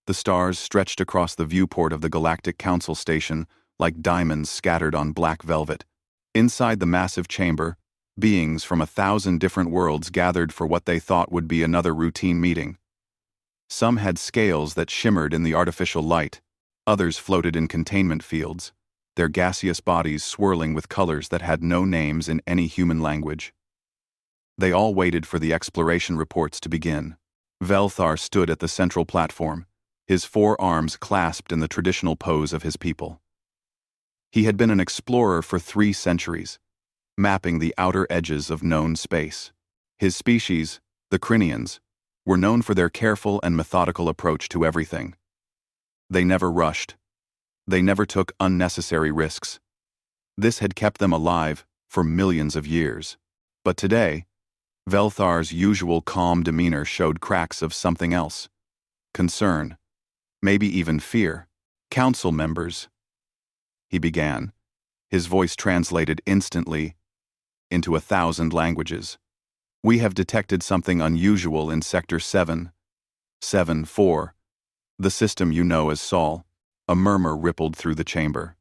The stars stretched across the viewport of the Galactic Council station like diamonds scattered on black velvet. Inside the massive chamber, beings from 1,000 different worlds gathered for what they thought would be another routine meeting. Some had scales that shimmered in the artificial light, others floated in containment fields, their gaseous bodies swirling with colors that had no names in any human language. They all waited for the exploration reports to begin. Velthar stood at the central platform, his 4 arms clasped in the traditional pose of his people. He had been an explorer for 3 centuries, mapping the outer edges of known space. His species, the Crinians, were known for their careful and methodical approach to everything. They never rushed. They never took unnecessary risks. This had kept them alive for millions of years. But today, Velthar's usual calm demeanor showed cracks of something else. Concern, maybe even fear. "Council members," he began, his voice translated instantly into 1,000 languages. "We have detected something unusual in Sector 7-4, the system you know as Sol." A murmur rippled through the chamber.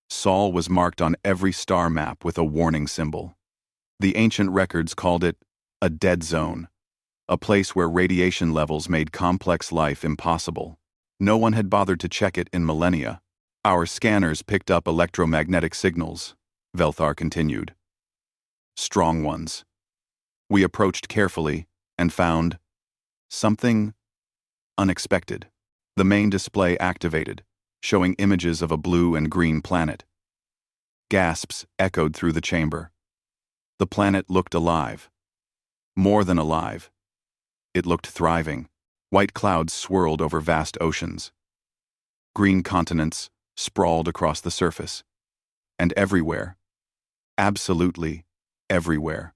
Sol was marked on every star map with a warning symbol. The ancient records called it a dead zone, a place where radiation levels made complex life impossible. No one had bothered to check it in millennia. "Our scanners picked up electromagnetic signals," Velthar continued. "Strong ones. We approached carefully and found something unexpected." The main display activated, showing images of a blue and green planet. Gasps echoed through the chamber. The planet looked alive. More than alive. It looked thriving. White clouds swirled over vast oceans. Green continents sprawled across the surface. And everywhere, absolutely everywhere,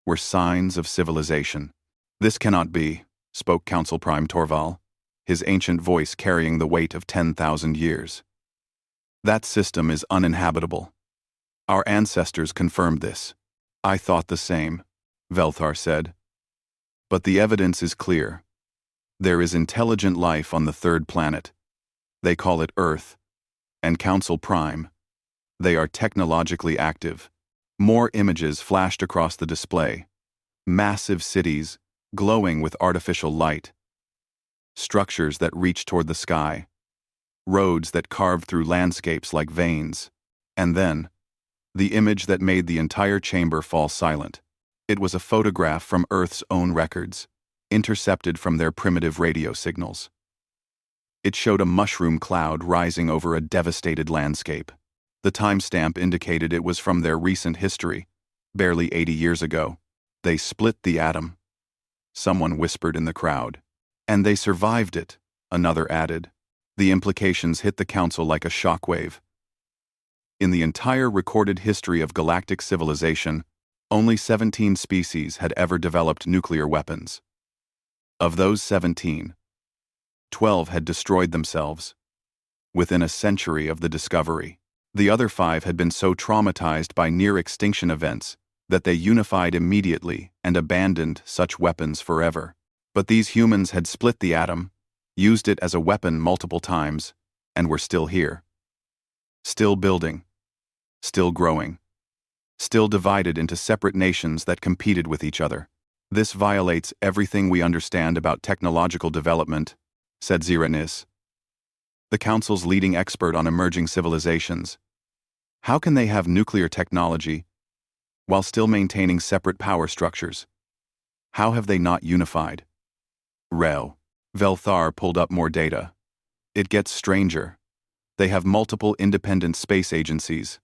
were signs of civilization. "This cannot be," spoke Council Prime Torval, his ancient voice carrying the weight of 10,000 years. "That system is uninhabitable. Our ancestors confirmed this." "I thought the same," Velthar said. "But the evidence is clear. There is intelligent life on the 3rd planet. They call it Earth. And Council Prime. They are technologically active." More images flashed across the display. Massive cities, glowing with artificial light. Structures that reached toward the sky. Roads that carved through landscapes like veins. And then, the image that made the entire chamber fall silent. It was a photograph from Earth's own records, intercepted from their primitive radio signals. It showed a mushroom cloud rising over a devastated landscape. The timestamp indicated it was from their recent history, barely 80 years ago. "They split the atom," someone whispered in the crowd. "And they survived it," another added. The implications hit the council like a shockwave. In the entire recorded history of galactic civilization, only 17 species had ever developed nuclear weapons. Of those 17, 12 had destroyed themselves within a century of the discovery. The other 5 had been so traumatized by near-extinction events that they unified immediately and abandoned such weapons forever. But these humans had split the atom, used it as a weapon multiple times, and were still here. Still building. Still growing. Still divided into separate nations that competed with each other. "This violates everything we understand about technological development," said Ziranis, the Council's leading expert on emerging civilizations. "How can they have nuclear technology while still maintaining separate power structures? How have they not unified?" Velthar pulled up more data. "It gets stranger. They have multiple independent space agencies,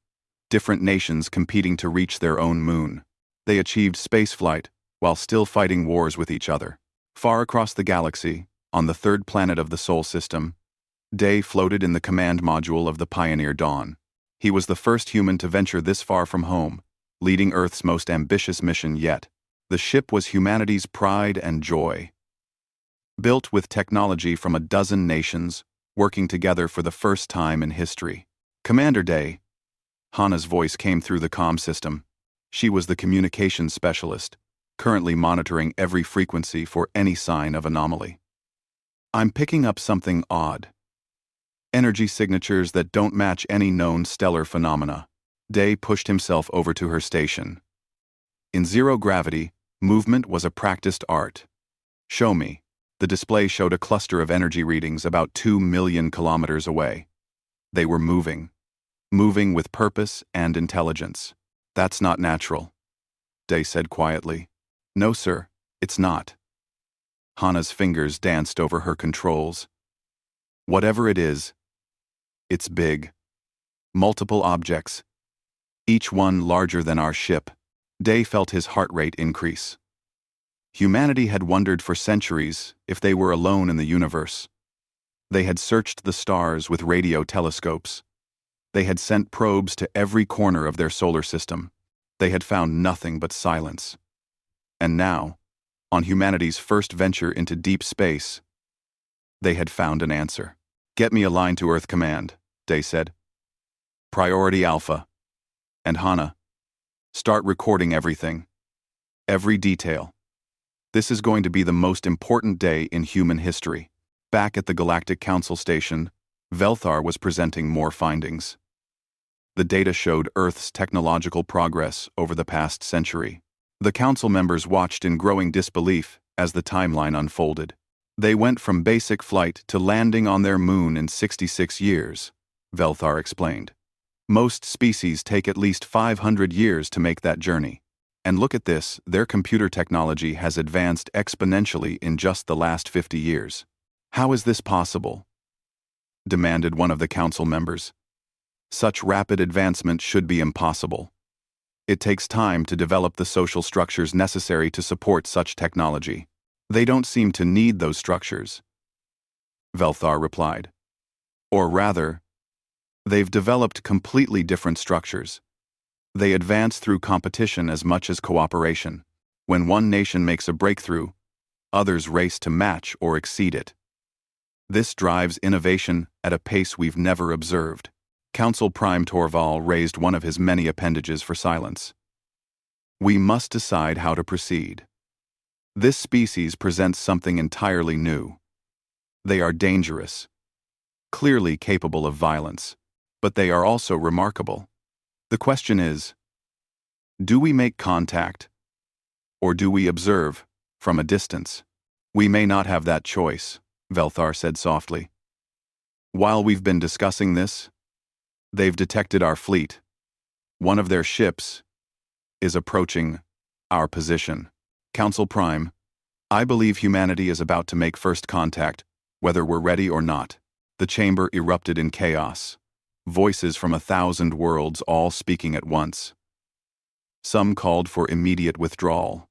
different nations competing to reach their own moon. They achieved spaceflight while still fighting wars with each other. Far across the galaxy, on the 3rd planet of the Sol system, Day floated in the command module of the Pioneer Dawn. He was the first human to venture this far from home, leading Earth's most ambitious mission yet. The ship was humanity's pride and joy. Built with technology from a dozen nations, working together for the first time in history. "Commander Day," Hana's voice came through the comm system. She was the communications specialist, currently monitoring every frequency for any sign of anomaly. I'm picking up something odd. Energy signatures that don't match any known stellar phenomena. Day pushed himself over to her station. In zero gravity, movement was a practiced art. Show me. The display showed a cluster of energy readings about 2 million kilometers away. They were moving. Moving with purpose and intelligence. That's not natural, Day said quietly. No, sir, it's not. Hana's fingers danced over her controls. Whatever it is, it's big. Multiple objects. Each one larger than our ship. Day felt his heart rate increase. Humanity had wondered for centuries if they were alone in the universe. They had searched the stars with radio telescopes. They had sent probes to every corner of their solar system. They had found nothing but silence. And now, on humanity's first venture into deep space, they had found an answer. Get me a line to Earth Command, Day said. Priority Alpha. And Hana, start recording everything. Every detail. This is going to be the most important day in human history. Back at the Galactic Council Station, Velthar was presenting more findings. The data showed Earth's technological progress over the past century. The council members watched in growing disbelief as the timeline unfolded. They went from basic flight to landing on their moon in 66 years, Velthar explained. Most species take at least 500 years to make that journey. And look at this, their computer technology has advanced exponentially in just the last 50 years. How is this possible? Demanded one of the council members. Such rapid advancement should be impossible. It takes time to develop the social structures necessary to support such technology. They don't seem to need those structures, Velthar replied. Or rather, they've developed completely different structures. They advance through competition as much as cooperation. When one nation makes a breakthrough, others race to match or exceed it. This drives innovation at a pace we've never observed. Council Prime Torval raised one of his many appendages for silence. We must decide how to proceed. This species presents something entirely new. They are dangerous, clearly capable of violence, but they are also remarkable. The question is, do we make contact, or do we observe from a distance? We may not have that choice, Velthar said softly. While we've been discussing this, they've detected our fleet. One of their ships is approaching our position. Council Prime, I believe humanity is about to make first contact, whether we're ready or not. The chamber erupted in chaos. Voices from 1,000 worlds all speaking at once. Some called for immediate withdrawal.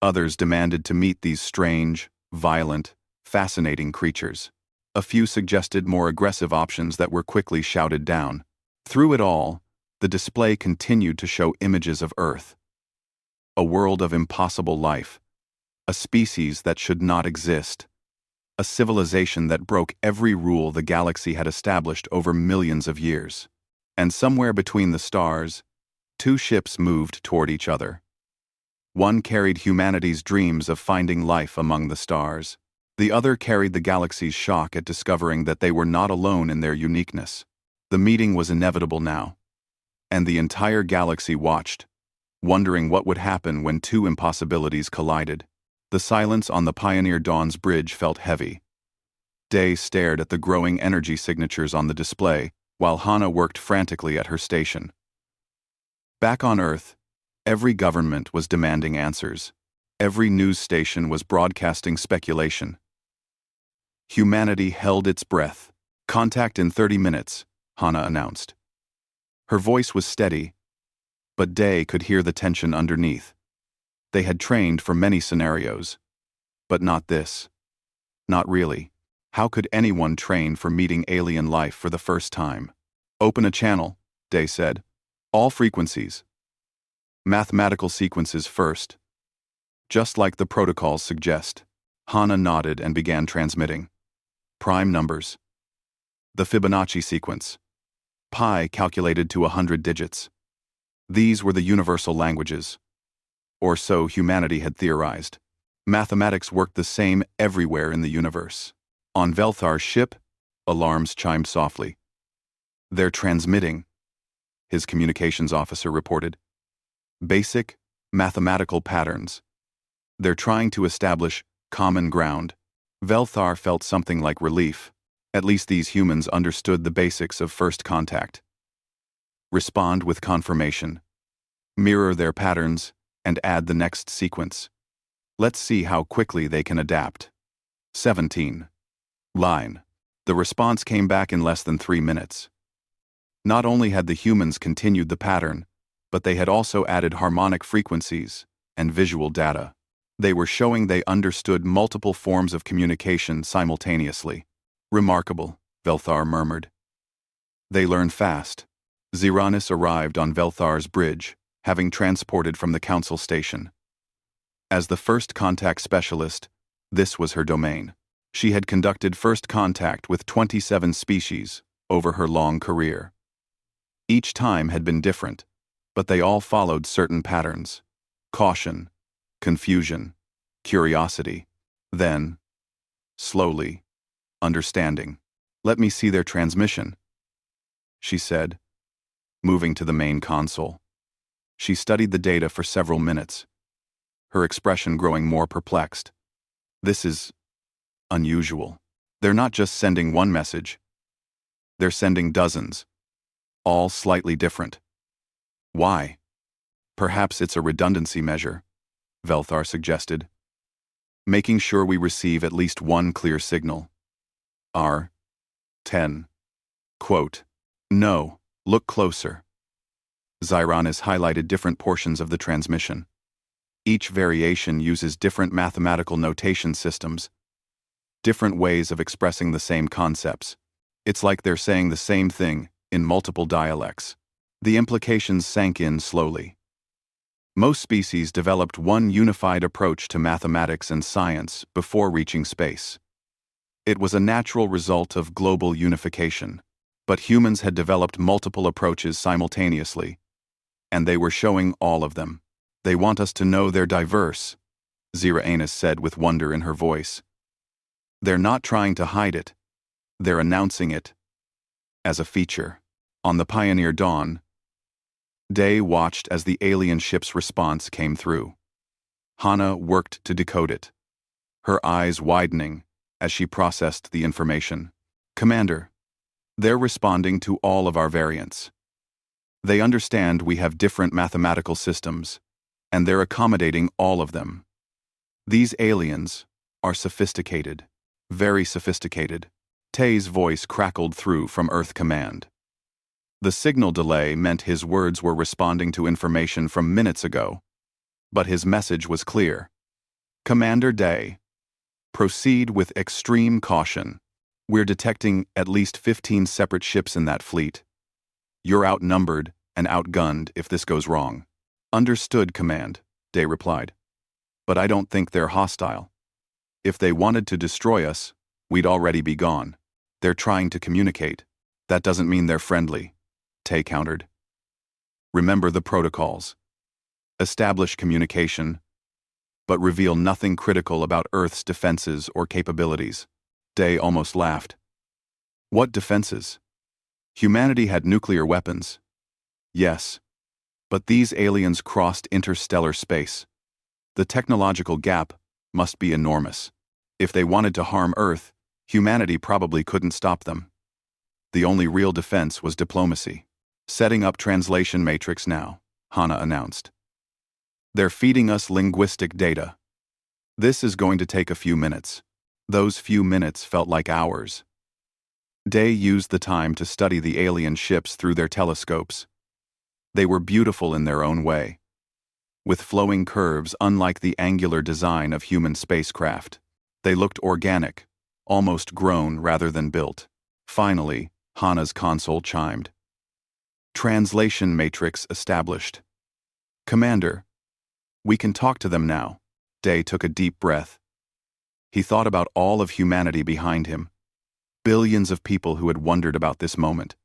Others demanded to meet these strange, violent, fascinating creatures. A few suggested more aggressive options that were quickly shouted down. Through it all, the display continued to show images of Earth. A world of impossible life. A species that should not exist. A civilization that broke every rule the galaxy had established over millions of years. And somewhere between the stars, two ships moved toward each other. One carried humanity's dreams of finding life among the stars. The other carried the galaxy's shock at discovering that they were not alone in their uniqueness. The meeting was inevitable now. And the entire galaxy watched, wondering what would happen when two impossibilities collided. The silence on the Pioneer Dawn's bridge felt heavy. Day stared at the growing energy signatures on the display, while Hana worked frantically at her station. Back on Earth, every government was demanding answers. Every news station was broadcasting speculation. Humanity held its breath. Contact in 30 minutes, Hana announced. Her voice was steady, but Day could hear the tension underneath. They had trained for many scenarios, but not this. Not really. How could anyone train for meeting alien life for the first time? Open a channel, Day said. All frequencies. Mathematical sequences first. Just like the protocols suggest. Hana nodded and began transmitting. Prime numbers. The Fibonacci sequence. Pi calculated to 100 digits. These were the universal languages. Or so humanity had theorized. Mathematics worked the same everywhere in the universe. On Velthar's ship, alarms chimed softly. "They're transmitting," his communications officer reported. "Basic, mathematical patterns. They're trying to establish common ground." Velthar felt something like relief. At least these humans understood the basics of first contact. Respond with confirmation. Mirror their patterns, and add the next sequence. Let's see how quickly they can adapt. 17. Line. The response came back in less than 3 minutes. Not only had the humans continued the pattern, but they had also added harmonic frequencies and visual data. They were showing they understood multiple forms of communication simultaneously. "Remarkable," Velthar murmured. They learn fast. Xeranis arrived on Velthar's bridge, having transported from the council station. As the first contact specialist, this was her domain. She had conducted first contact with 27 species over her long career. Each time had been different, but they all followed certain patterns: caution, confusion, curiosity, then, slowly, understanding. "Let me see their transmission," she said, moving to the main console. She studied the data for several minutes, her expression growing more perplexed. This is unusual. They're not just sending one message. They're sending dozens, all slightly different. Why? Perhaps it's a redundancy measure, Velthar suggested. Making sure we receive at least one clear signal. R10. Quote, "No, look closer." Xeranis highlighted different portions of the transmission. Each variation uses different mathematical notation systems, different ways of expressing the same concepts. It's like they're saying the same thing in multiple dialects. The implications sank in slowly. Most species developed one unified approach to mathematics and science before reaching space. It was a natural result of global unification, but humans had developed multiple approaches simultaneously, and they were showing all of them. "They want us to know they're diverse," Xeranis said with wonder in her voice. "They're not trying to hide it. They're announcing it as a feature." On the Pioneer Dawn, Day watched as the alien ship's response came through. Hana worked to decode it, her eyes widening as she processed the information. "Commander, they're responding to all of our variants. They understand we have different mathematical systems, and they're accommodating all of them. These aliens are sophisticated, very sophisticated." Tay's voice crackled through from Earth Command. The signal delay meant his words were responding to information from minutes ago, but his message was clear. "Commander Day, proceed with extreme caution. We're detecting at least 15 separate ships in that fleet. You're outnumbered and outgunned if this goes wrong." "Understood, Command," Day replied. "But I don't think they're hostile. If they wanted to destroy us, we'd already be gone. They're trying to communicate. That doesn't mean they're friendly," Tay countered. "Remember the protocols. Establish communication, but reveal nothing critical about Earth's defenses or capabilities." Day almost laughed. "What defenses? Humanity had nuclear weapons." "Yes, but these aliens crossed interstellar space. The technological gap must be enormous. If they wanted to harm Earth, humanity probably couldn't stop them. The only real defense was diplomacy." "Setting up translation matrix now," Hana announced. "They're feeding us linguistic data. This is going to take a few minutes." Those few minutes felt like hours. Day used the time to study the alien ships through their telescopes. They were beautiful in their own way, with flowing curves unlike the angular design of human spacecraft. They looked organic, almost grown rather than built. Finally, Hana's console chimed. "Translation matrix established." "Commander, we can talk to them now." Day took a deep breath. He thought about all of humanity behind him. Billions of people who had wondered about this moment.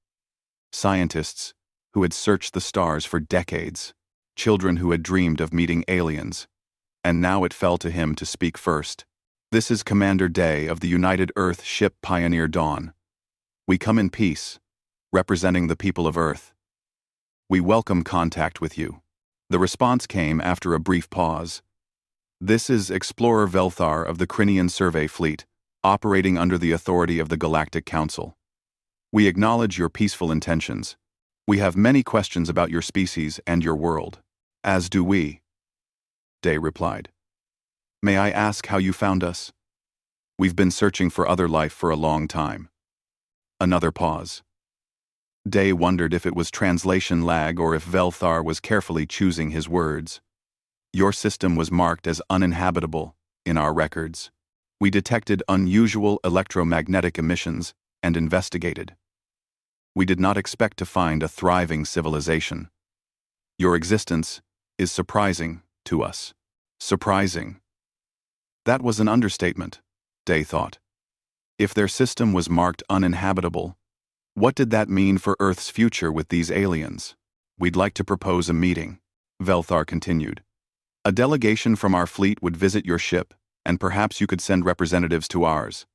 Scientists who had searched the stars for decades. Children who had dreamed of meeting aliens. And now it fell to him to speak first. This is Commander Day of the United Earth ship Pioneer Dawn. We come in peace, representing the people of Earth. We welcome contact with you. The response came after a brief pause. This is Explorer Velthar of the Crinian Survey Fleet, operating under the authority of the Galactic Council. We acknowledge your peaceful intentions. We have many questions about your species and your world. As do we. Day replied. May I ask how you found us? We've been searching for other life for a long time. Another pause. Day wondered if it was translation lag or if Velthar was carefully choosing his words. Your system was marked as uninhabitable in our records. We detected unusual electromagnetic emissions and investigated. We did not expect to find a thriving civilization. Your existence is surprising to us. Surprising. That was an understatement, Day thought. If their system was marked uninhabitable, what did that mean for Earth's future with these aliens? We'd like to propose a meeting, Velthar continued. A delegation from our fleet would visit your ship, and perhaps you could send representatives to ours.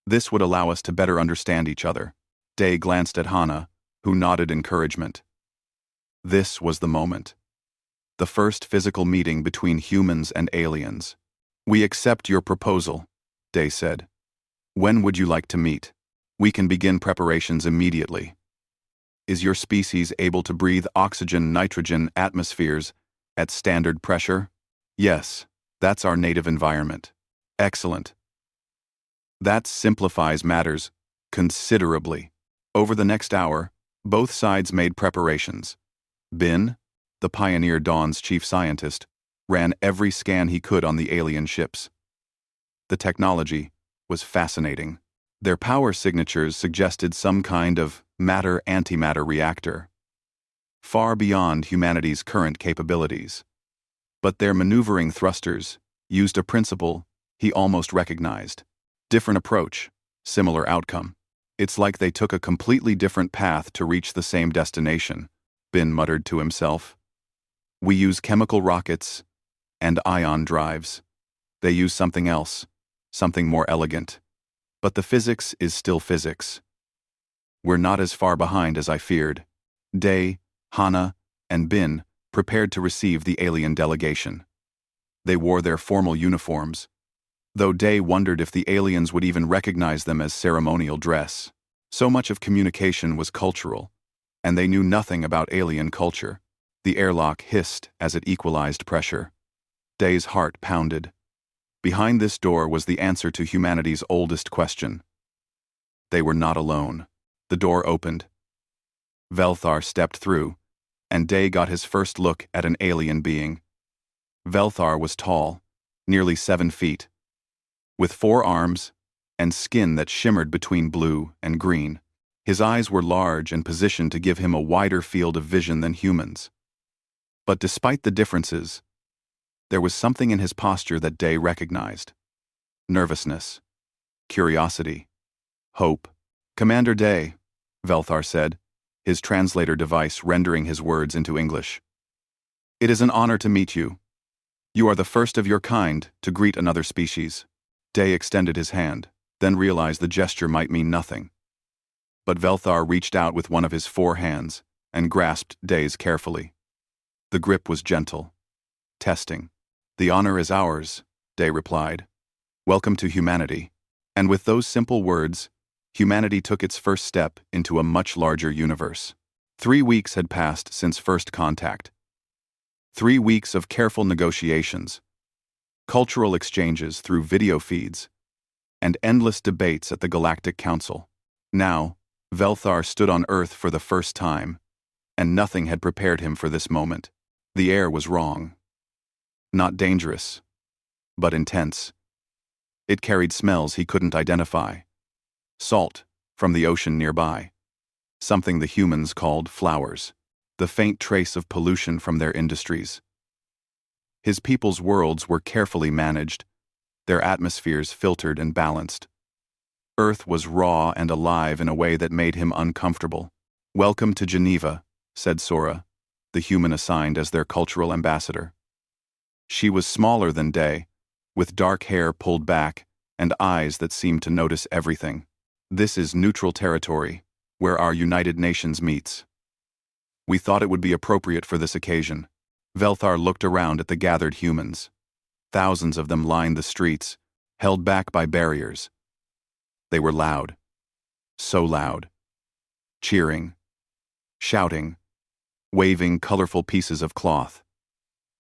This would allow us to better understand each other. Day glanced at Hana, who nodded encouragement. This was the moment. The first physical meeting between humans and aliens. We accept your proposal, Day said. When would you like to meet? We can begin preparations immediately. Is your species able to breathe oxygen-nitrogen atmospheres at standard pressure? Yes, that's our native environment. Excellent. That simplifies matters considerably. Over the next hour, both sides made preparations. Bin, the Pioneer Dawn's chief scientist, ran every scan he could on the alien ships. The technology was fascinating. Their power signatures suggested some kind of matter-antimatter reactor, far beyond humanity's current capabilities. But their maneuvering thrusters used a principle he almost recognized. Different approach, similar outcome. It's like they took a completely different path to reach the same destination, Bin muttered to himself. We use chemical rockets and ion drives. They use something else, something more elegant. But the physics is still physics. We're not as far behind as I feared. Day, Hana, and Bin prepared to receive the alien delegation. They wore their formal uniforms, though Day wondered if the aliens would even recognize them as ceremonial dress. So much of communication was cultural, and they knew nothing about alien culture. The airlock hissed as it equalized pressure. Day's heart pounded. Behind this door was the answer to humanity's oldest question. They were not alone. The door opened. Velthar stepped through, and Day got his first look at an alien being. Velthar was tall, nearly 7 feet, with 4 arms and skin that shimmered between blue and green. His eyes were large and positioned to give him a wider field of vision than humans. But despite the differences, there was something in his posture that Day recognized. Nervousness, curiosity, hope. Commander Day, Velthar said, his translator device rendering his words into English. It is an honor to meet you. You are the first of your kind to greet another species. Day extended his hand, then realized the gesture might mean nothing. But Velthar reached out with one of his 4 hands and grasped Day's carefully. The grip was gentle, testing. The honor is ours, Day replied. Welcome to humanity. And with those simple words, humanity took its first step into a much larger universe. 3 weeks had passed since first contact. 3 weeks of careful negotiations, cultural exchanges through video feeds, and endless debates at the Galactic Council. Now, Velthar stood on Earth for the first time, and nothing had prepared him for this moment. The air was wrong. Not dangerous, but intense. It carried smells he couldn't identify. Salt from the ocean nearby. Something the humans called flowers. The faint trace of pollution from their industries. His people's worlds were carefully managed, their atmospheres filtered and balanced. Earth was raw and alive in a way that made him uncomfortable. Welcome to Geneva, said Sora, the human assigned as their cultural ambassador. She was smaller than Day, with dark hair pulled back and eyes that seemed to notice everything. This is neutral territory, where our United Nations meets. We thought it would be appropriate for this occasion. Velthar looked around at the gathered humans. Thousands of them lined the streets, held back by barriers. They were loud. So loud. Cheering. Shouting. Waving colorful pieces of cloth.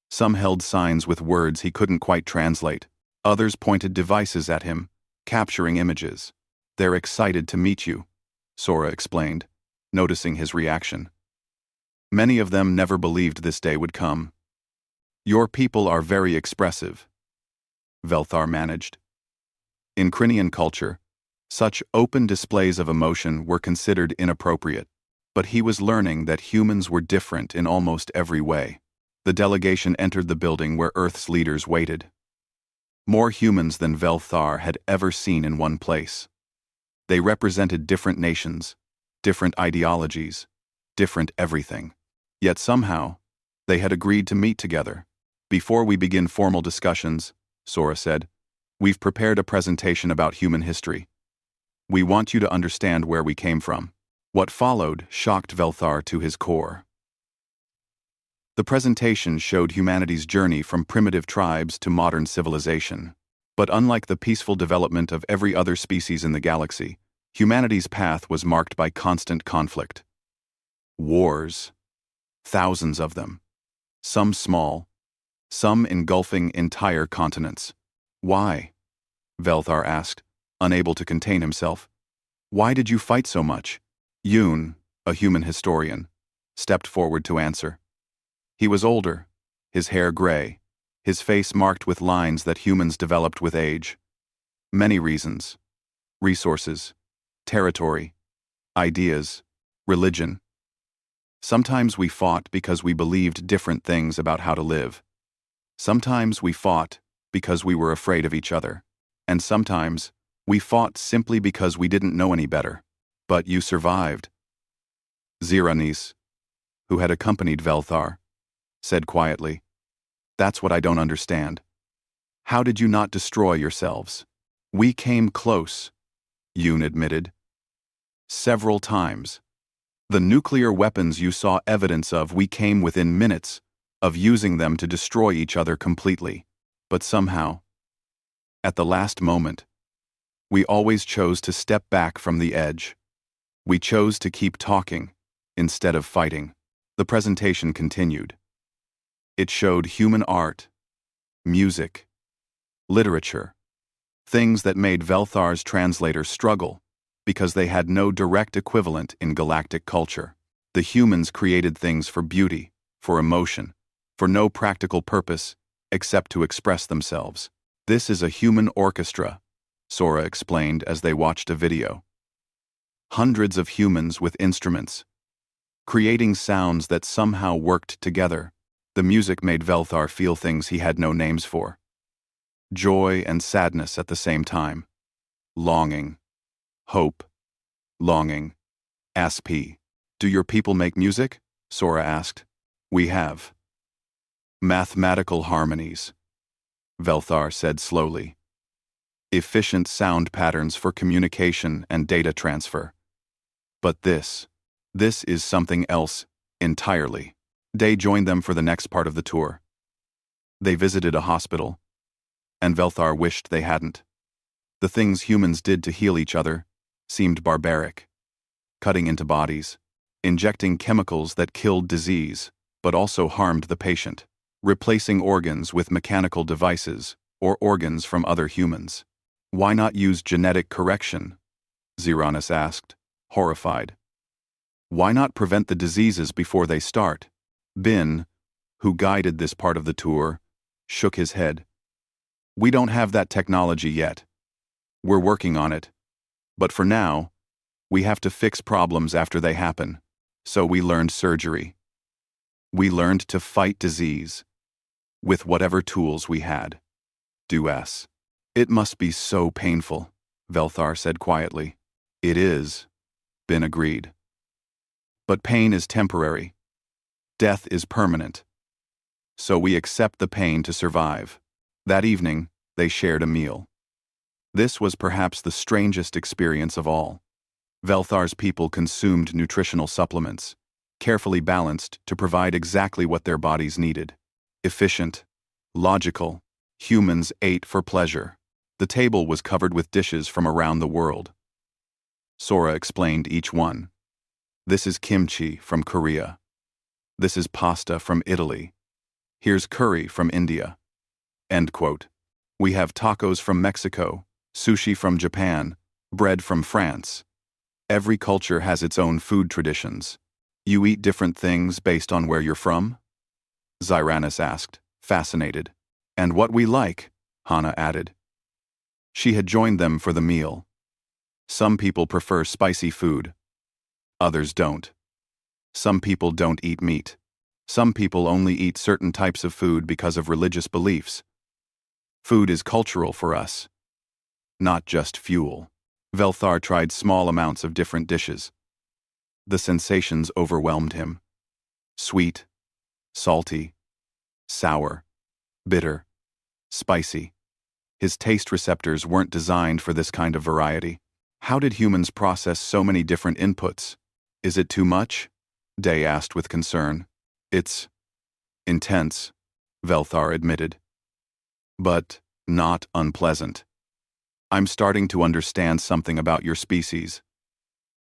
Some held signs with words he couldn't quite translate. Others pointed devices at him, capturing images. "They're excited to meet you," Sora explained, noticing his reaction. Many of them never believed this day would come. "Your people are very expressive," Velthar managed. In Krinian culture, such open displays of emotion were considered inappropriate, but he was learning that humans were different in almost every way. The delegation entered the building where Earth's leaders waited. More humans than Velthar had ever seen in one place. They represented different nations, different ideologies, different everything. Yet somehow, they had agreed to meet together. "Before we begin formal discussions," Sora said, "we've prepared a presentation about human history. We want you to understand where we came from." What followed shocked Velthar to his core. The presentation showed humanity's journey from primitive tribes to modern civilization. But unlike the peaceful development of every other species in the galaxy, humanity's path was marked by constant conflict. Wars. Thousands of them. Some small, some engulfing entire continents. "Why?" Velthar asked, unable to contain himself. "Why did you fight so much?" Yoon, a human historian, stepped forward to answer. He was older, his hair gray, his face marked with lines that humans developed with age. Many reasons. Resources, territory, ideas, religion. Sometimes we fought because we believed different things about how to live. Sometimes we fought because we were afraid of each other. And sometimes we fought simply because we didn't know any better. But you survived. Ziranis, who had accompanied Velthar, said quietly, "That's what I don't understand. How did you not destroy yourselves?" "We came close," Yoon admitted. "Several times. The nuclear weapons you saw evidence of, we came within minutes of using them to destroy each other completely. But somehow, at the last moment, we always chose to step back from the edge. We chose to keep talking instead of fighting." The presentation continued. It showed human art, music, literature, things that made Velthar's translator struggle because they had no direct equivalent in galactic culture. The humans created things for beauty, for emotion, for no practical purpose except to express themselves. "This is a human orchestra," Sora explained as they watched a video. Hundreds of humans with instruments, creating sounds that somehow worked together. The music made Velthar feel things he had no names for. Joy and sadness at the same time. Longing. Hope. Longing. "Asp. Do your people make music?" Sora asked. "We have." "Mathematical harmonies," Velthar said slowly. "Efficient sound patterns for communication and data transfer. But this is something else entirely." Day joined them for the next part of the tour. They visited a hospital, and Velthar wished they hadn't. The things humans did to heal each other seemed barbaric. Cutting into bodies, injecting chemicals that killed disease, but also harmed the patient, replacing organs with mechanical devices or organs from other humans. "Why not use genetic correction?" Ziranis asked, horrified. "Why not prevent the diseases before they start?" Bin, who guided this part of the tour, shook his head. "We don't have that technology yet. We're working on it. But for now, we have to fix problems after they happen. So we learned surgery. We learned to fight disease with whatever tools we had. Do-s. It must be so painful," Velthar said quietly. "It is," Bin agreed. "But pain is temporary. Death is permanent. So we accept the pain to survive." That evening, they shared a meal. This was perhaps the strangest experience of all. Velthar's people consumed nutritional supplements, carefully balanced to provide exactly what their bodies needed. Efficient, logical, humans ate for pleasure. The table was covered with dishes from around the world. Sora explained each one. This is kimchi from Korea. This is pasta from Italy. Here's curry from India. End quote. We have tacos from Mexico, sushi from Japan, bread from France. Every culture has its own food traditions. You eat different things based on where you're from? Zyranus asked, fascinated. And what we like, Hana added. She had joined them for the meal. Some people prefer spicy food. Others don't. Some people don't eat meat. Some people only eat certain types of food because of religious beliefs. Food is cultural for us, not just fuel. Velthar tried small amounts of different dishes. The sensations overwhelmed him. Sweet, salty, sour, bitter, spicy. His taste receptors weren't designed for this kind of variety. How did humans process so many different inputs? Is it too much? Day asked with concern. It's intense, Velthar admitted. But not unpleasant. I'm starting to understand something about your species.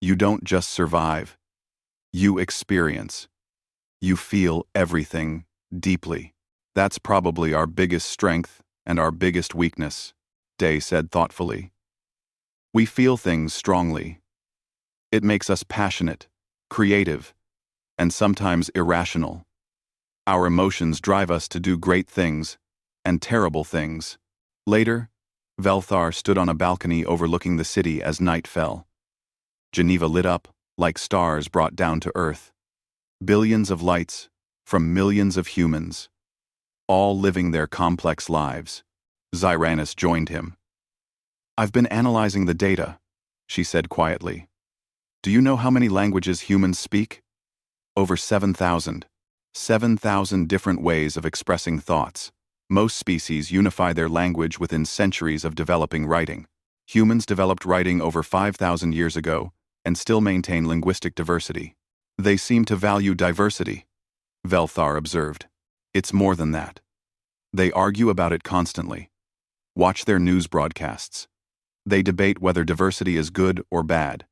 You don't just survive. You experience. You feel everything deeply. That's probably our biggest strength and our biggest weakness, Day said thoughtfully. We feel things strongly. It makes us passionate, creative, and sometimes irrational. Our emotions drive us to do great things and terrible things. Later, Velthar stood on a balcony overlooking the city as night fell. Geneva lit up like stars brought down to earth. Billions of lights from millions of humans, all living their complex lives. Zyranus joined him. I've been analyzing the data, she said quietly. Do you know how many languages humans speak? Over 7,000. 7,000 different ways of expressing thoughts. Most species unify their language within centuries of developing writing. Humans developed writing over 5,000 years ago and still maintain linguistic diversity. They seem to value diversity, Velthar observed. It's more than that. They argue about it constantly. Watch their news broadcasts. They debate whether diversity is good or bad.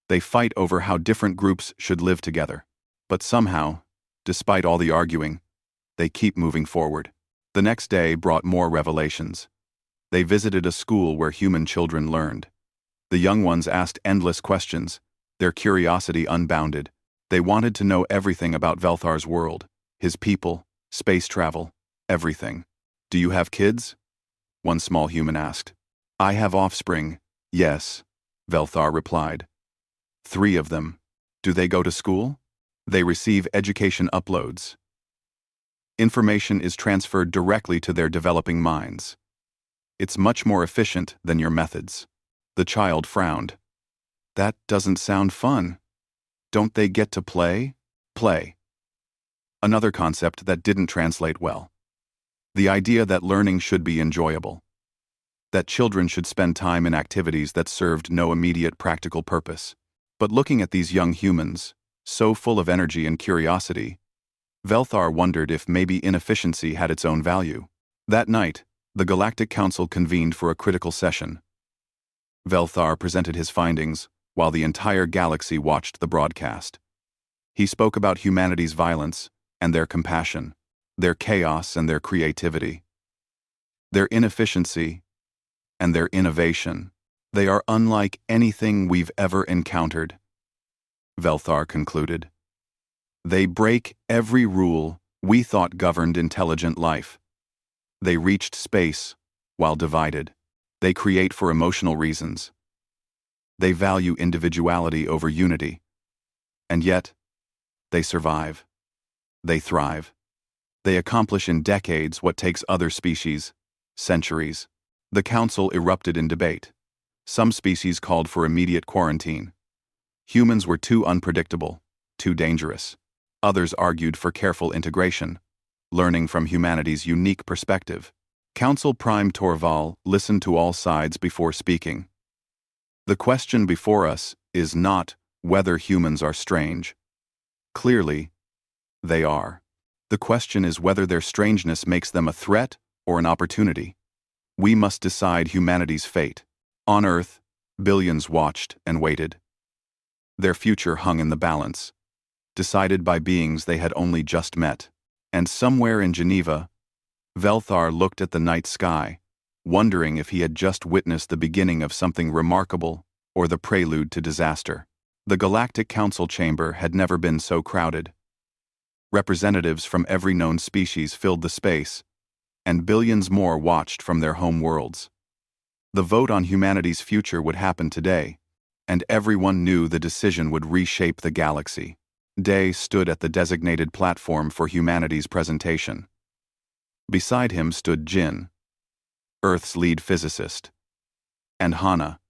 They fight over how different groups should live together. But somehow, despite all the arguing, they keep moving forward. The next day brought more revelations. They visited a school where human children learned. The young ones asked endless questions, their curiosity unbounded. They wanted to know everything about Velthar's world, his people, space travel, everything. Do you have kids? One small human asked. I have offspring, yes, Velthar replied. 3 of them. Do they go to school? They receive education uploads. Information is transferred directly to their developing minds. It's much more efficient than your methods. The child frowned. That doesn't sound fun. Don't they get to play? Play. Another concept that didn't translate well. The idea that learning should be enjoyable. That children should spend time in activities that served no immediate practical purpose. But looking at these young humans, so full of energy and curiosity, Velthar wondered if maybe inefficiency had its own value. That night, the Galactic Council convened for a critical session. Velthar presented his findings, while the entire galaxy watched the broadcast. He spoke about humanity's violence and their compassion, their chaos and their creativity, their inefficiency and their innovation. They are unlike anything we've ever encountered, Velthar concluded. They break every rule we thought governed intelligent life. They reached space while divided. They create for emotional reasons. They value individuality over unity. And yet, they survive. They thrive. They accomplish in decades what takes other species centuries. The council erupted in debate. Some species called for immediate quarantine. Humans were too unpredictable, too dangerous. Others argued for careful integration, learning from humanity's unique perspective. Council Prime Torval listened to all sides before speaking. The question before us is not whether humans are strange. Clearly, they are. The question is whether their strangeness makes them a threat or an opportunity. We must decide humanity's fate. On Earth, billions watched and waited. Their future hung in the balance, decided by beings they had only just met. And somewhere in Geneva, Velthar looked at the night sky, wondering if he had just witnessed the beginning of something remarkable or the prelude to disaster. The Galactic Council chamber had never been so crowded. Representatives from every known species filled the space, and billions more watched from their home worlds. The vote on humanity's future would happen today, and everyone knew the decision would reshape the galaxy. Day stood at the designated platform for humanity's presentation. Beside him stood Jin, Earth's lead physicist, and Hana,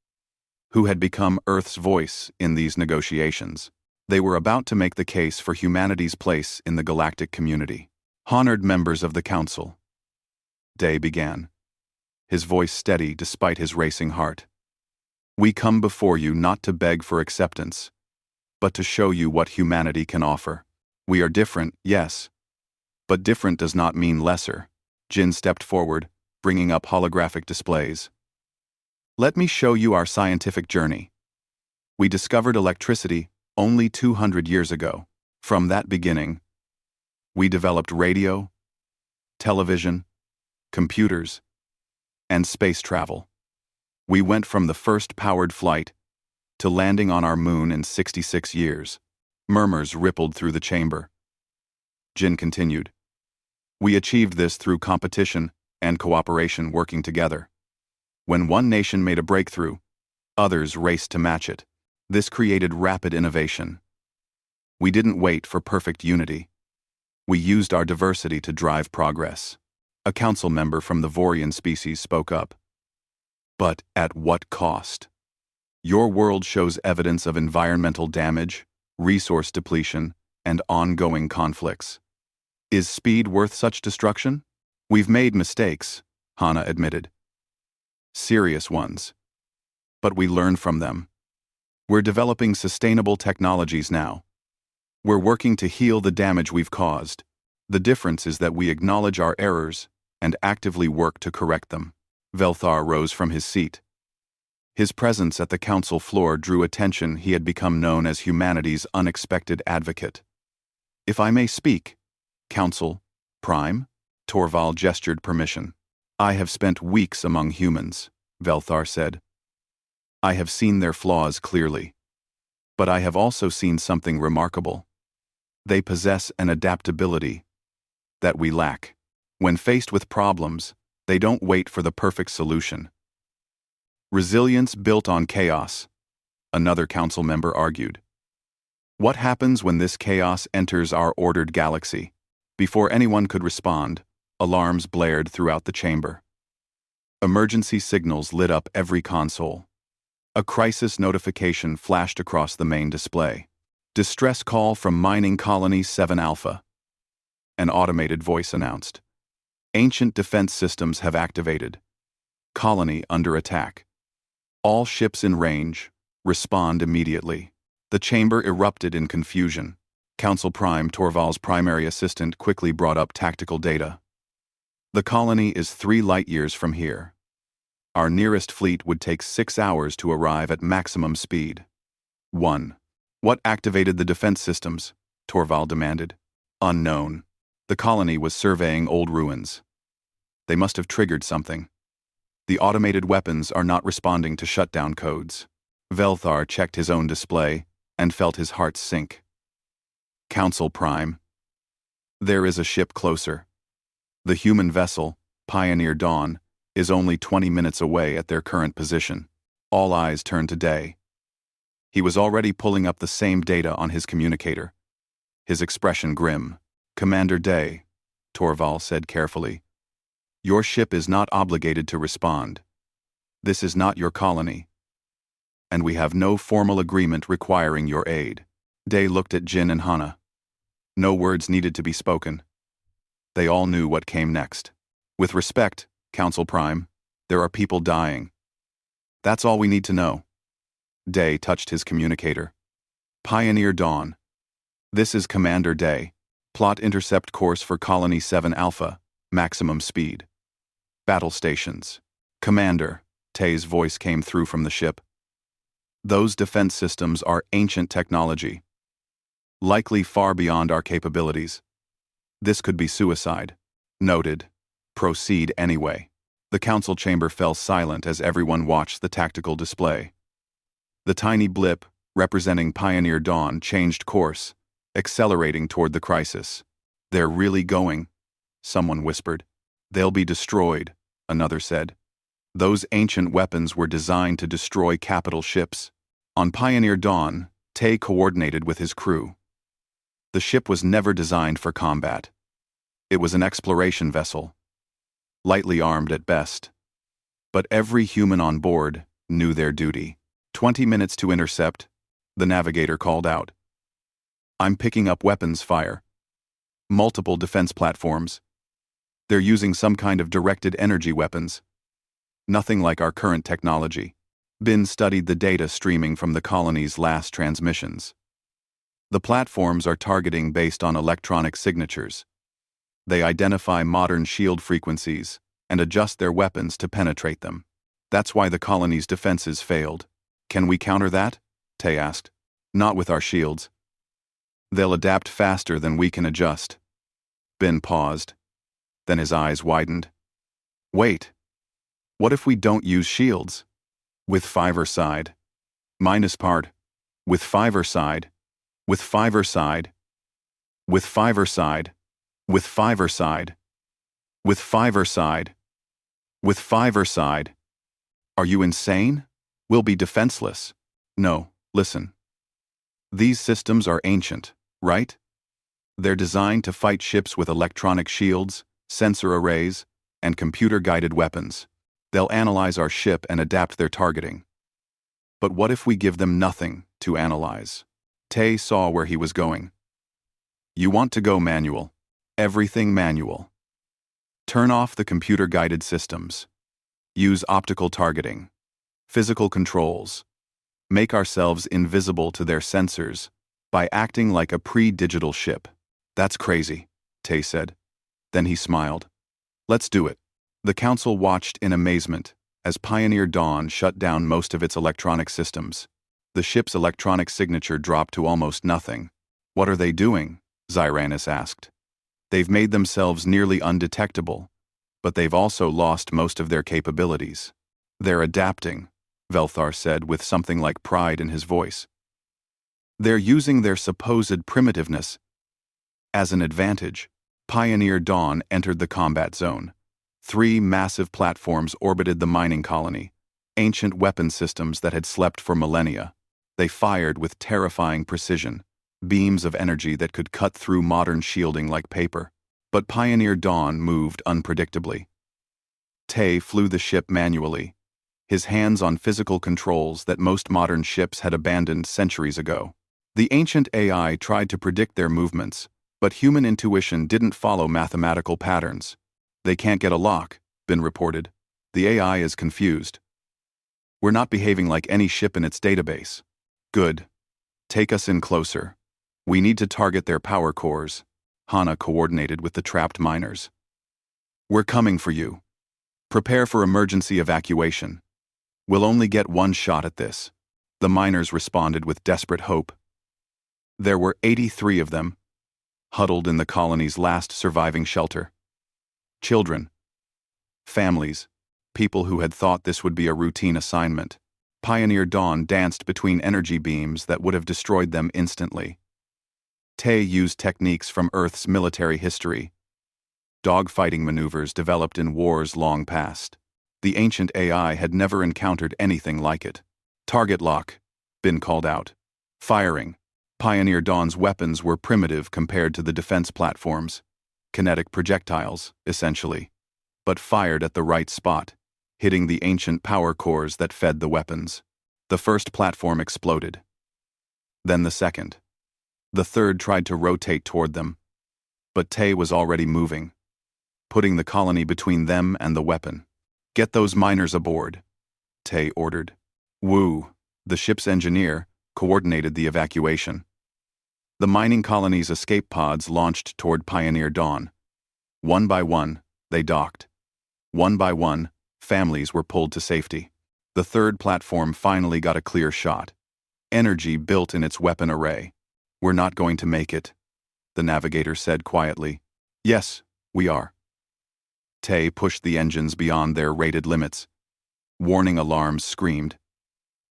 who had become Earth's voice in these negotiations. They were about to make the case for humanity's place in the galactic community. Honored members of the Council. Day began, his voice steady despite his racing heart. We come before you not to beg for acceptance, but to show you what humanity can offer. We are different, yes, but different does not mean lesser. Jin stepped forward, bringing up holographic displays. Let me show you our scientific journey. We discovered electricity only 200 years ago. From that beginning, we developed radio, television, computers, and space travel. We went from the first powered flight to landing on our moon in 66 years. Murmurs rippled through the chamber. Jin continued. We achieved this through competition and cooperation working together. When one nation made a breakthrough, others raced to match it. This created rapid innovation. We didn't wait for perfect unity. We used our diversity to drive progress. A council member from the Vorian species spoke up. But at what cost? Your world shows evidence of environmental damage, resource depletion, and ongoing conflicts. Is speed worth such destruction? We've made mistakes, Hana admitted. Serious ones. But we learn from them. We're developing sustainable technologies now. We're working to heal the damage we've caused. The difference is that we acknowledge our errors and actively work to correct them. Velthar rose from his seat. His presence at the council floor drew attention. He had become known as humanity's unexpected advocate. If I may speak, Council, Prime? Torval gestured permission. I have spent weeks among humans, Velthar said. I have seen their flaws clearly. But I have also seen something remarkable. They possess an adaptability that we lack. When faced with problems, they don't wait for the perfect solution. Resilience built on chaos, another council member argued. What happens when this chaos enters our ordered galaxy? Before anyone could respond, alarms blared throughout the chamber. Emergency signals lit up every console. A crisis notification flashed across the main display. Distress call from Mining Colony 7 Alpha. An automated voice announced. Ancient defense systems have activated. Colony under attack. All ships in range, respond immediately. The chamber erupted in confusion. Council Prime Torval's primary assistant quickly brought up tactical data. The colony is 3 light-years from here. Our nearest fleet would take 6 hours to arrive at maximum speed. 1. What activated the defense systems? Torval demanded. Unknown. The colony was surveying old ruins. They must have triggered something. The automated weapons are not responding to shutdown codes. Velthar checked his own display and felt his heart sink. Council Prime. There is a ship closer. The human vessel, Pioneer Dawn, is only 20 minutes away at their current position. All eyes turned to Day. He was already pulling up the same data on his communicator. His expression grim. Commander Day, Torval said carefully. Your ship is not obligated to respond. This is not your colony. And we have no formal agreement requiring your aid. Day looked at Jin and Hana. No words needed to be spoken. They all knew what came next. With respect, Council Prime. There are people dying. That's all we need to know. Day touched his communicator. Pioneer Dawn. This is Commander Day. Plot intercept course for Colony 7 Alpha. Maximum speed. Battle stations. Commander. Tay's voice came through from the ship. Those defense systems are ancient technology. Likely far beyond our capabilities. This could be suicide. Noted. Proceed anyway. The council chamber fell silent as everyone watched the tactical display. The tiny blip, representing Pioneer Dawn, changed course, accelerating toward the crisis. They're really going, someone whispered. They'll be destroyed, another said. Those ancient weapons were designed to destroy capital ships. On Pioneer Dawn, Tay coordinated with his crew. The ship was never designed for combat. It was an exploration vessel, lightly armed at best. But every human on board knew their duty. 20 minutes to intercept, the navigator called out. I'm picking up weapons fire. Multiple defense platforms. They're using some kind of directed energy weapons. Nothing like our current technology. Bin studied the data streaming from the colony's last transmissions. The platforms are targeting based on electronic signatures. They identify modern shield frequencies and adjust their weapons to penetrate them. That's why the colony's defenses failed. Can we counter that? Tay asked. Not with our shields. They'll adapt faster than we can adjust. Bin paused. Then his eyes widened. Wait. What if we don't use shields? With fiver side. Minus part. With fiver side. With fiver side. With fiver side. With fiver side. With fiver side. With fiver side. Are you insane? We'll be defenseless. No, listen. These systems are ancient, right? They're designed to fight ships with electronic shields, sensor arrays, and computer-guided weapons. They'll analyze our ship and adapt their targeting. But what if we give them nothing to analyze? Tay saw where he was going. You want to go manual. Everything manual. Turn off the computer-guided systems. Use optical targeting. Physical controls. Make ourselves invisible to their sensors by acting like a pre-digital ship. That's crazy, Tay said. Then he smiled. Let's do it. The council watched in amazement as Pioneer Dawn shut down most of its electronic systems. The ship's electronic signature dropped to almost nothing. What are they doing? Zyranus asked. They've made themselves nearly undetectable, but they've also lost most of their capabilities. They're adapting, Velthar said with something like pride in his voice. They're using their supposed primitiveness as an advantage. Pioneer Dawn entered the combat zone. 3 massive platforms orbited the mining colony, ancient weapon systems that had slept for millennia. They fired with terrifying precision, beams of energy that could cut through modern shielding like paper. But Pioneer Dawn moved unpredictably. Tay flew the ship manually, his hands on physical controls that most modern ships had abandoned centuries ago. The ancient AI tried to predict their movements, but human intuition didn't follow mathematical patterns. They can't get a lock, Bin reported. The AI is confused. We're not behaving like any ship in its database. Good. Take us in closer. We need to target their power cores. Hana coordinated with the trapped miners. We're coming for you. Prepare for emergency evacuation. We'll only get one shot at this. The miners responded with desperate hope. There were 83 of them, huddled in the colony's last surviving shelter. Children, families, people who had thought this would be a routine assignment. Pioneer Dawn danced between energy beams that would have destroyed them instantly. Tay used techniques from Earth's military history. Dogfighting maneuvers developed in wars long past. The ancient AI had never encountered anything like it. Target lock, Bin called out. Firing. Pioneer Dawn's weapons were primitive compared to the defense platforms. Kinetic projectiles, essentially. But fired at the right spot, hitting the ancient power cores that fed the weapons. The first platform exploded. Then the second. The third tried to rotate toward them. But Tay was already moving. putting the colony between them and the weapon. "Get those miners aboard," Tay ordered. Wu, the ship's engineer, coordinated the evacuation. The mining colony's escape pods launched toward Pioneer Dawn. One by one, they docked. One by one, families were pulled to safety. The third platform finally got a clear shot. Energy built in its weapon array. "We're not going to make it," the navigator said quietly. "Yes, we are." Tay pushed the engines beyond their rated limits. Warning alarms screamed.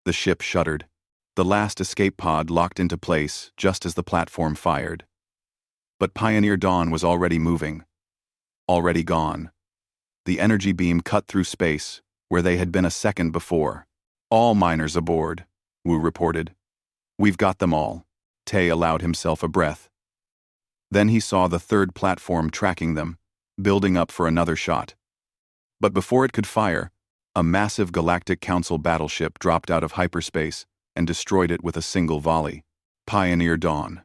The ship shuddered. The last escape pod locked into place just as the platform fired. But Pioneer Dawn was already moving. Already gone. The energy beam cut through space, where they had been a second before. "All miners aboard," Wu reported. "We've got them all." Tay allowed himself a breath. Then he saw the third platform tracking them, building up for another shot. But before it could fire, a massive Galactic Council battleship dropped out of hyperspace and destroyed it with a single volley. "Pioneer Dawn.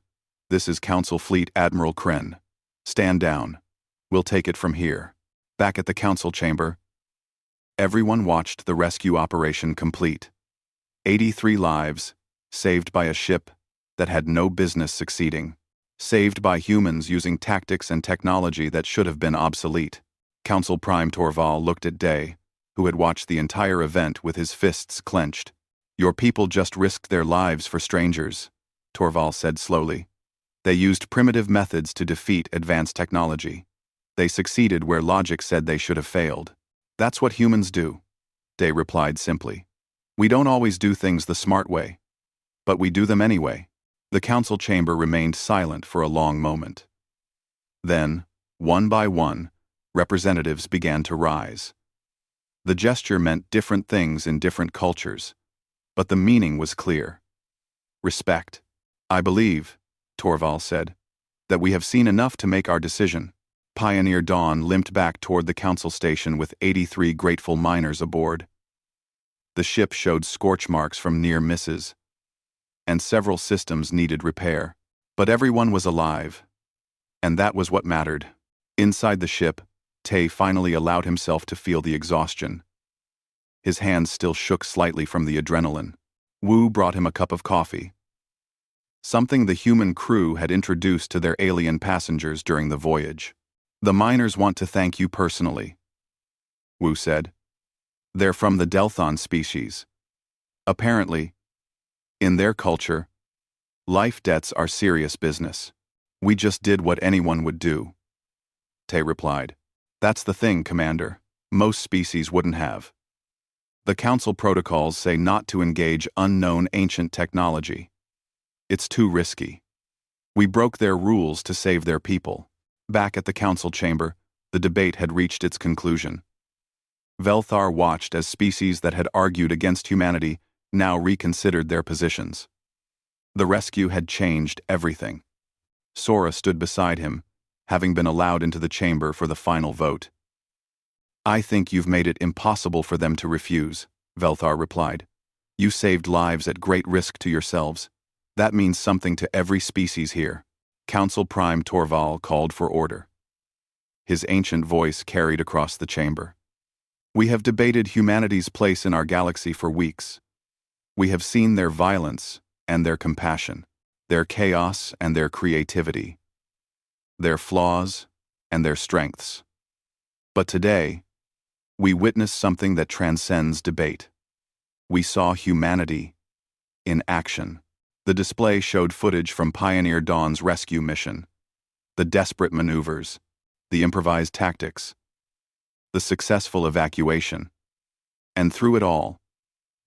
This is Council Fleet Admiral Kren. Stand down. We'll take it from here." Back at the Council chamber, everyone watched the rescue operation complete. 83 lives, saved by a ship that had no business succeeding. Saved by humans using tactics and technology that should have been obsolete. Council Prime Torval looked at Day, who had watched the entire event with his fists clenched. "Your people just risked their lives for strangers," Torval said slowly. "They used primitive methods to defeat advanced technology. They succeeded where logic said they should have failed. That's what humans do," Day replied simply. "We don't always do things the smart way. But we do them anyway." The council chamber remained silent for a long moment. Then, one by one, representatives began to rise. The gesture meant different things in different cultures, but the meaning was clear. "Respect. I believe," Torval said, "that we have seen enough to make our decision." Pioneer Dawn limped back toward the council station with 83 grateful miners aboard. The ship showed scorch marks from near misses, and several systems needed repair. But everyone was alive, and that was what mattered. Inside the ship, Tay finally allowed himself to feel the exhaustion. His hands still shook slightly from the adrenaline. Wu brought him a cup of coffee. Something the human crew had introduced to their alien passengers during the voyage. "The miners want to thank you personally," Wu said. "They're from the Delthon species. Apparently, in their culture, life debts are serious business. We just did what anyone would do," Tay replied. "That's the thing, Commander. Most species wouldn't have. The Council protocols say not to engage unknown ancient technology. It's too risky. We broke their rules to save their people." Back at the Council chamber, the debate had reached its conclusion. Velthar watched as species that had argued against humanity now reconsidered their positions. The rescue had changed everything. Sora stood beside him, having been allowed into the chamber for the final vote. "I think you've made it impossible for them to refuse," Velthar replied. "You saved lives at great risk to yourselves. That means something to every species here." Council Prime Torval called for order. His ancient voice carried across the chamber. "We have debated humanity's place in our galaxy for weeks. We have seen their violence and their compassion, their chaos and their creativity, their flaws and their strengths. But today, we witnessed something that transcends debate. We saw humanity in action." The display showed footage from Pioneer Dawn's rescue mission, the desperate maneuvers, the improvised tactics, the successful evacuation, and through it all,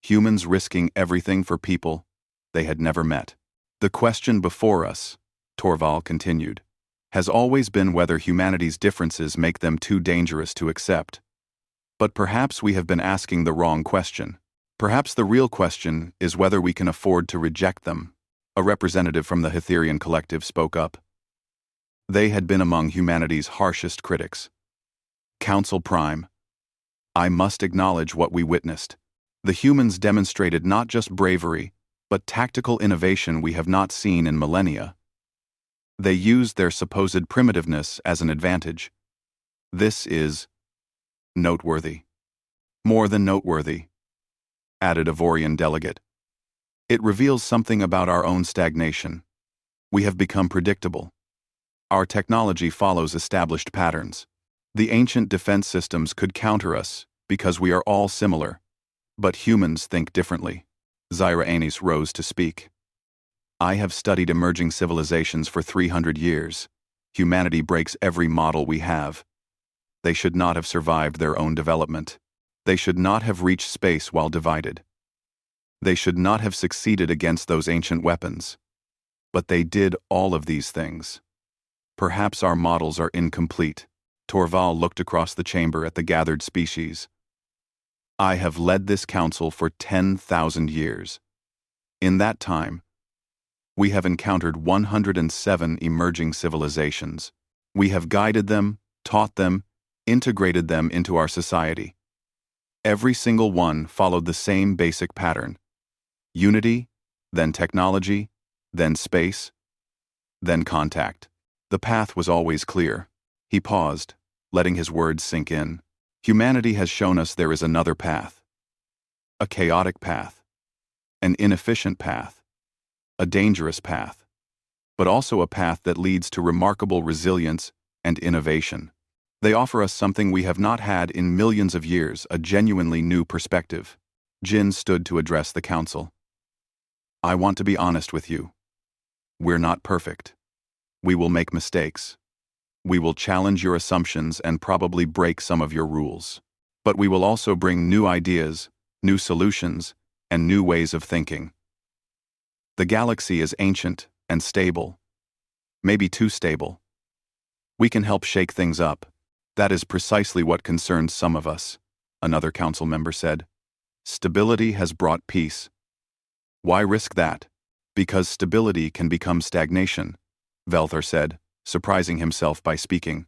humans risking everything for people they had never met. "The question before us," Torval continued, "has always been whether humanity's differences make them too dangerous to accept. But perhaps we have been asking the wrong question. Perhaps the real question is whether we can afford to reject them." A representative from the Hytherian collective spoke up. They had been among humanity's harshest critics. "Council Prime, I must acknowledge what we witnessed. The humans demonstrated not just bravery, but tactical innovation we have not seen in millennia. They used their supposed primitiveness as an advantage. This is noteworthy. More than noteworthy, added a Vorian delegate. It reveals something about our own stagnation. We have become predictable. Our technology follows established patterns. The ancient defense systems could counter us because we are all similar, but humans think differently. Zyra Anis rose to speak. I have studied emerging civilizations for 300 years. Humanity breaks every model we have. They should not have survived their own development. They should not have reached space while divided. They should not have succeeded against those ancient weapons. But they did all of these things. Perhaps our models are incomplete. Torval looked across the chamber at the gathered species. I have led this council for 10,000 years. In that time, we have encountered 107 emerging civilizations. We have guided them, taught them, integrated them into our society. Every single one followed the same basic pattern. Unity, then technology, then space, then contact. The path was always clear. He paused, letting his words sink in. Humanity has shown us there is another path. A chaotic path. An inefficient path. A dangerous path. But also a path that leads to remarkable resilience and innovation. They offer us something we have not had in millions of years, a genuinely new perspective. Jin stood to address the council. I want to be honest with you. We're not perfect. We will make mistakes. We will challenge your assumptions and probably break some of your rules. But we will also bring new ideas, new solutions, and new ways of thinking. The galaxy is ancient and stable. Maybe too stable. We can help shake things up. That is precisely what concerns some of us, another council member said. Stability has brought peace. Why risk that? Because stability can become stagnation, Velthar said, surprising himself by speaking.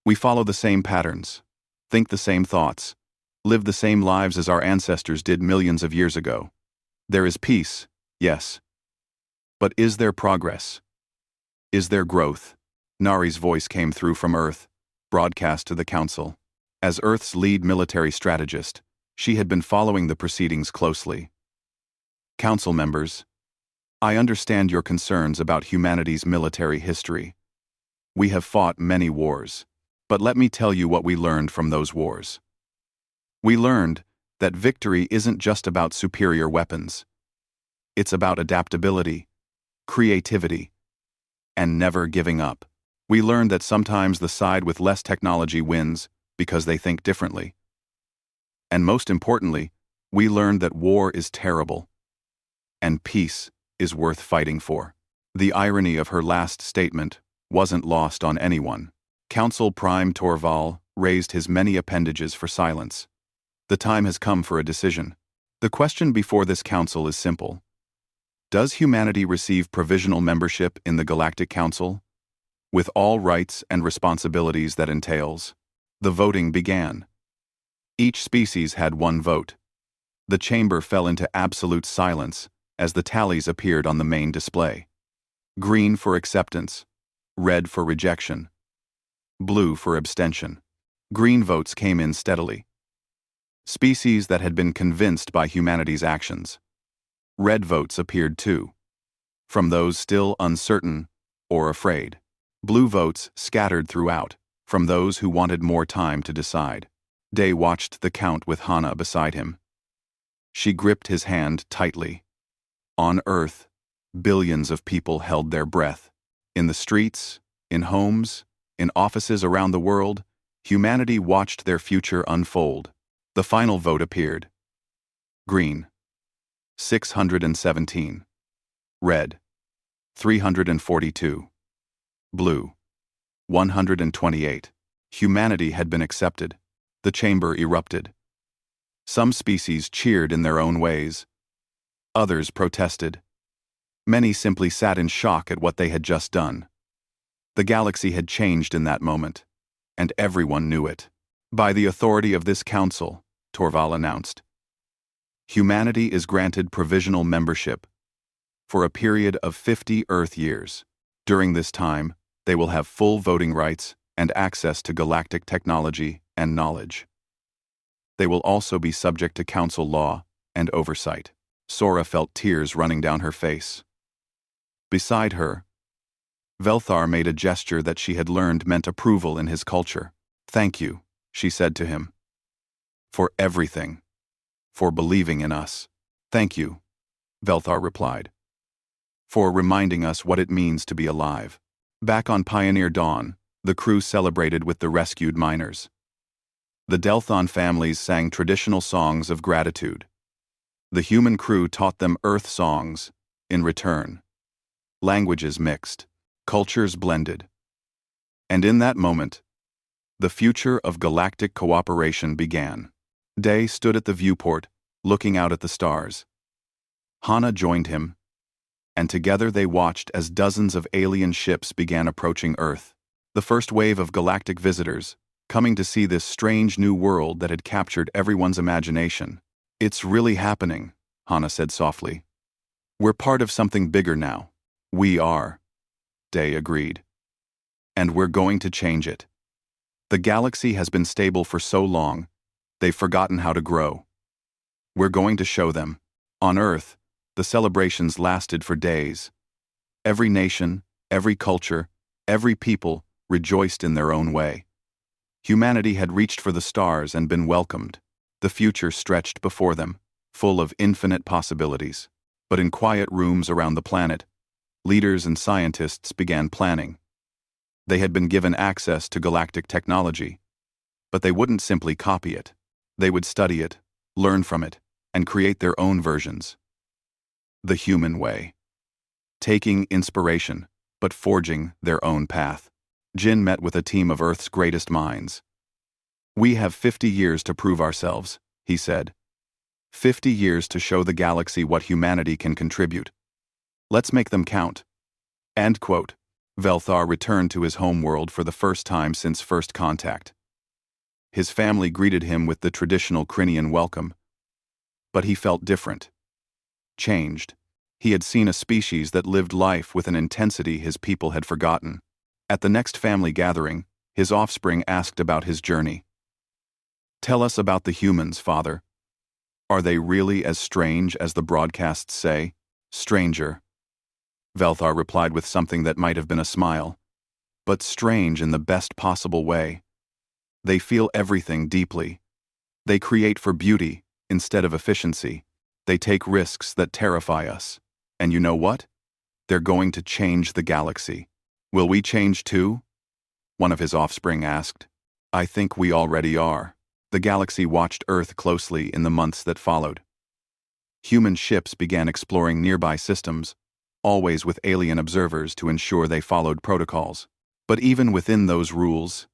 We follow the same patterns, think the same thoughts, live the same lives as our ancestors did millions of years ago. There is peace, yes. But is there progress? Is there growth? Nari's voice came through from Earth, broadcast to the Council. As Earth's lead military strategist, she had been following the proceedings closely. Council members, I understand your concerns about humanity's military history. We have fought many wars, but let me tell you what we learned from those wars. We learned that victory isn't just about superior weapons. It's about adaptability, creativity, and never giving up. We learned that sometimes the side with less technology wins because they think differently. And most importantly, we learned that war is terrible, and peace is worth fighting for. The irony of her last statement wasn't lost on anyone. Council Prime Torval raised his many appendages for silence. The time has come for a decision. The question before this council is simple. Does humanity receive provisional membership in the Galactic Council, with all rights and responsibilities that entails? The voting began. Each species had one vote. The chamber fell into absolute silence as the tallies appeared on the main display. Green for acceptance, red for rejection, blue for abstention. Green votes came in steadily. Species that had been convinced by humanity's actions. Red votes appeared too, from those still uncertain or afraid. Blue votes scattered throughout, from those who wanted more time to decide. Day watched the count with Hana beside him. She gripped his hand tightly. On Earth, billions of people held their breath. In the streets, in homes, in offices around the world, humanity watched their future unfold. The final vote appeared. Green, 617. Red, 342. Blue, 128. Humanity had been accepted. The chamber erupted. Some species cheered in their own ways. Others protested. Many simply sat in shock at what they had just done. The galaxy had changed in that moment, and everyone knew it. By the authority of this council, Torval announced, humanity is granted provisional membership for a period of 50 Earth years. During this time, they will have full voting rights and access to galactic technology and knowledge. They will also be subject to council law and oversight. Sora felt tears running down her face. Beside her, Velthar made a gesture that she had learned meant approval in his culture. "Thank you," she said to him. "For everything. For believing in us." "Thank you," Velthar replied. "For reminding us what it means to be alive." Back on Pioneer Dawn, the crew celebrated with the rescued miners. The Delthon families sang traditional songs of gratitude. The human crew taught them Earth songs in return. Languages mixed, cultures blended. And in that moment, the future of galactic cooperation began. Day stood at the viewport, looking out at the stars. Hana joined him, and together they watched as dozens of alien ships began approaching Earth. The first wave of galactic visitors, coming to see this strange new world that had captured everyone's imagination. "It's really happening," Hana said softly. "We're part of something bigger now." "We are," Day agreed. "And we're going to change it. The galaxy has been stable for so long, they've forgotten how to grow. We're going to show them." On Earth, the celebrations lasted for days. Every nation, every culture, every people rejoiced in their own way. Humanity had reached for the stars and been welcomed. The future stretched before them, full of infinite possibilities. But in quiet rooms around the planet, leaders and scientists began planning. They had been given access to galactic technology, but they wouldn't simply copy it. They would study it, learn from it, and create their own versions. The human way. Taking inspiration, but forging their own path. Jin met with a team of Earth's greatest minds. "We have 50 years to prove ourselves," he said. 50 years to show the galaxy what humanity can contribute. Let's make them count. End quote. Velthar returned to his homeworld for the first time since first contact. His family greeted him with the traditional Crinian welcome. But he felt different. Changed. He had seen a species that lived life with an intensity his people had forgotten. At the next family gathering, his offspring asked about his journey. "Tell us about the humans, Father. Are they really as strange as the broadcasts say?" "Stranger," Velthar replied with something that might have been a smile, "but strange in the best possible way. They feel everything deeply. They create for beauty instead of efficiency. They take risks that terrify us. And you know what? They're going to change the galaxy." "Will we change too?" one of his offspring asked. "I think we already are." The galaxy watched Earth closely in the months that followed. Human ships began exploring nearby systems, always with alien observers to ensure they followed protocols. But even within those rules,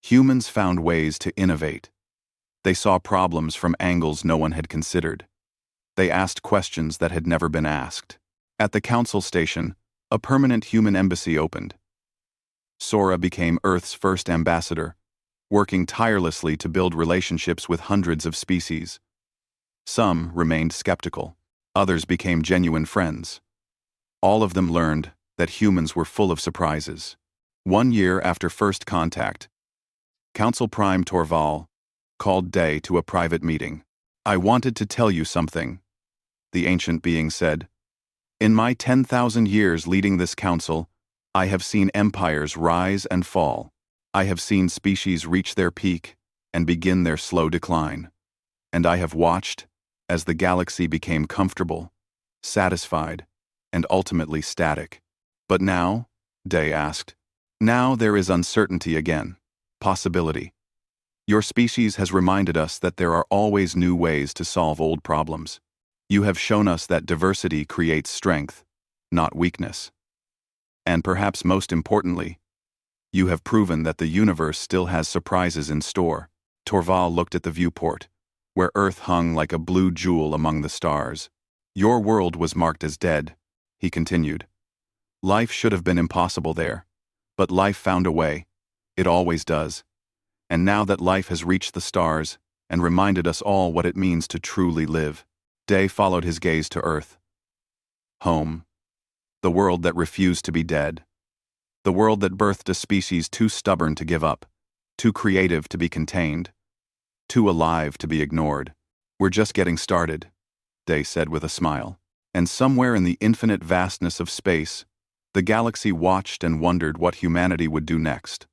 humans found ways to innovate. They saw problems from angles no one had considered. They asked questions that had never been asked. At the council station, a permanent human embassy opened. Sora became Earth's first ambassador, working tirelessly to build relationships with hundreds of species. Some remained skeptical. Others became genuine friends. All of them learned that humans were full of surprises. 1 year after first contact, Council Prime Torval called Day to a private meeting. "I wanted to tell you something," the ancient being said. "In my 10,000 years leading this council, I have seen empires rise and fall. I have seen species reach their peak and begin their slow decline. And I have watched as the galaxy became comfortable, satisfied, and ultimately static. But now," Day asked, "now there is uncertainty again, possibility. Your species has reminded us that there are always new ways to solve old problems. You have shown us that diversity creates strength, not weakness. And perhaps most importantly, you have proven that the universe still has surprises in store." Torval looked at the viewport, where Earth hung like a blue jewel among the stars. "Your world was marked as dead," he continued. "Life should have been impossible there. But life found a way. It always does. And now that life has reached the stars and reminded us all what it means to truly live." Day followed his gaze to Earth. Home. The world that refused to be dead. The world that birthed a species too stubborn to give up, too creative to be contained, too alive to be ignored. We're just getting started, Day said with a smile. And somewhere in the infinite vastness of space, the galaxy watched and wondered what humanity would do next.